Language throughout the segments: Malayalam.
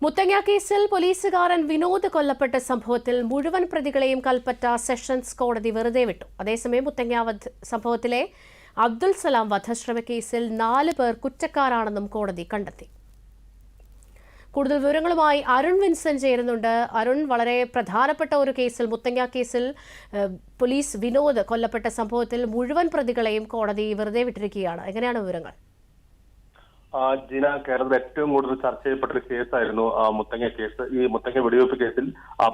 മുത്തങ്ങ കേസിൽ പോലീസുകാരൻ വിനോദ് കൊല്ലപ്പെട്ട സംഭവത്തിൽ മുഴുവൻ പ്രതികളെയും കൽപ്പറ്റ സെഷൻസ് കോടതി വെറുതെ വിട്ടു. അതേസമയം മുത്തങ്ങ സംഭവത്തിലെ അബ്ദുൽ സലാം വധശ്രമ കേസിൽ 4 പേർ കുറ്റക്കാരാണെന്നും കോടതി കണ്ടെത്തി. കൂടുതൽ വിവരങ്ങളുമായി അരുൺ വിൻസെന്റ് ചേരുന്നുണ്ട്. അരുൺ, വളരെ പ്രധാനപ്പെട്ട ഒരു കേസിൽ, മുത്തങ്ങ കേസിൽ പോലീസ് വിനോദ് കൊല്ലപ്പെട്ട സംഭവത്തിൽ മുഴുവൻ പ്രതികളെയും കോടതി വെറുതെ വിട്ടിരിക്കുകയാണ്. എങ്ങനെയാണ് വിവരങ്ങൾ? ജിന, കേരളത്തിൽ ഏറ്റവും കൂടുതൽ ചർച്ച ചെയ്യപ്പെട്ട ഒരു കേസായിരുന്നു മുത്തങ്ങ കേസ്. ഈ മുത്തങ്ങ വെടിവെപ്പ് കേസിൽ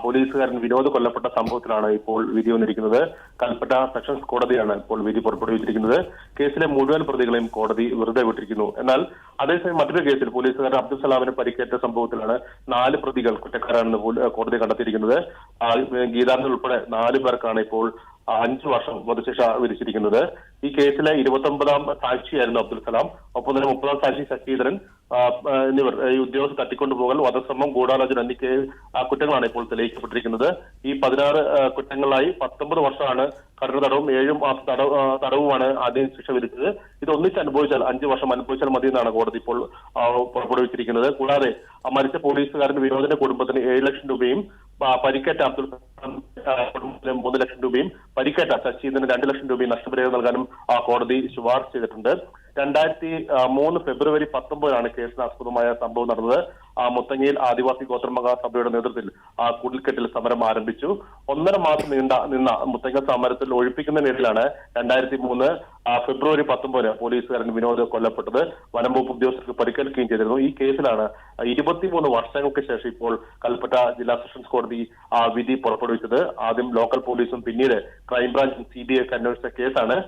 പോലീസുകാരൻ വിനോദ് കൊല്ലപ്പെട്ട സംഭവത്തിലാണ് ഇപ്പോൾ വിധി വന്നിരിക്കുന്നത്. കൽപ്പറ്റ സെഷൻസ് കോടതിയാണ് ഇപ്പോൾ വിധി പുറപ്പെടുവിച്ചിരിക്കുന്നത്. കേസിലെ മുഴുവൻ പ്രതികളെയും കോടതി വെറുതെ വിട്ടിരിക്കുന്നു. എന്നാൽ അതേസമയം മറ്റൊരു കേസിൽ പോലീസുകാരൻ അബ്ദുൽ സലാമിന് പരിക്കേറ്റ സംഭവത്തിലാണ് 4 പ്രതികൾ കുറ്റക്കാരാണെന്ന് കോടതി കണ്ടെത്തിയിരിക്കുന്നത്. ഗീതാനന്ദൻ ഉൾപ്പെടെ 4 പേർക്കാണ് ഇപ്പോൾ 5 വർഷം വധശിക്ഷ വിധിച്ചിരിക്കുന്നത്. ഈ കേസിലെ 29ാം സാക്ഷിയായിരുന്നു അബ്ദുൽ സലാം. ഒപ്പം തന്നെ 30ാം സാക്ഷി ശശീന്ദ്രൻ എന്നിവർ ഈ ഉദ്യോഗസ്ഥ തട്ടിക്കൊണ്ടുപോകൽ, വധശ്രമം, ഗൂഢാലോചന എന്നീ കുറ്റങ്ങളാണ് ഇപ്പോൾ തെളിയിക്കപ്പെട്ടിരിക്കുന്നത്. ഈ 16 കുറ്റങ്ങളിലായി 19 വർഷമാണ് കഠിന തടവും 7 മാസം തടവുമാണ് ആദ്യം ശിക്ഷ വിധിച്ചത്. ഇത് ഒന്നിച്ച് അനുഭവിച്ചാൽ 5 വർഷം അനുഭവിച്ചാൽ മതി എന്നാണ് കോടതി ഇപ്പോൾ പുറപ്പെടുവിച്ചിരിക്കുന്നത്. കൂടാതെ മരിച്ച പോലീസുകാരന്റെ വിനോദിന്റെ കുടുംബത്തിന് 7 ലക്ഷം രൂപയും, പരിക്കേറ്റ അബ്ദുൽ കുടുംബത്തിന് 3 ലക്ഷം രൂപയും, പരിക്കേറ്റ ശശീന്ദ്രന് 2 ലക്ഷം രൂപയും നഷ്ടപരിഹാരം നൽകാനും കോടതി ശുപാർശ ചെയ്തിട്ടുണ്ട്. 2003 ഫെബ്രുവരി 19 കേസിനാസ്പദമായ സംഭവം നടന്നത്. മുത്തങ്ങയിൽ ആദിവാസി ഗോത്രമഹാസഭയുടെ നേതൃത്വത്തിൽ കുടിൽക്കെട്ടിൽ സമരം ആരംഭിച്ചു. 1.5 മാസം നിന്ന മുത്തങ്ങ സമരത്തിൽ ഒഴിപ്പിക്കുന്നതിനിടയിലാണ് 2003 ഫെബ്രുവരി 19 പോലീസുകാരൻ വിനോദ് കൊല്ലപ്പെട്ടത്. വനംവകുപ്പ് ഉദ്യോഗസ്ഥർക്ക് പരിക്കേൽക്കുകയും ചെയ്തിരുന്നു. ഈ കേസിലാണ് 23 വർഷങ്ങൾക്ക് ശേഷം ഇപ്പോൾ കൽപ്പറ്റ ജില്ലാ സെഷൻസ് കോടതി വിധി പുറപ്പെടുവിച്ചത്. ആദ്യം ലോക്കൽ പോലീസും പിന്നീട് ക്രൈംബ്രാഞ്ചും CBI ഒക്കെ അന്വേഷിച്ച കേസാണ്.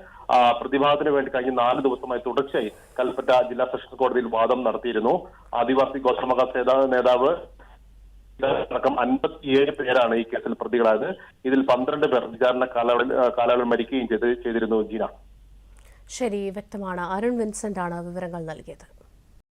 പ്രതിഭാഗത്തിന് വേണ്ടി കഴിഞ്ഞ 4 ദിവസമായി തുടർച്ചയായി കൽപ്പറ്റ ജില്ലാ സെഷൻസ് കോടതിയിൽ വാദം നടത്തിയിരുന്നു. ആദിവാസി ഗോത്രമഹാ നേതാവ് അടക്കം 57 പേരാണ് ഈ കേസിൽ പ്രതികളായത്. ഇതിൽ 12 പേർ വിചാരണ കാലയളവിൽ മരിക്കുകയും ചെയ്തിരുന്നു. ജീന, ശരി, വ്യക്തമാണ്. അരുൺ വിൻസെന്റ് ആണ് വിവരങ്ങൾ നൽകിയത്.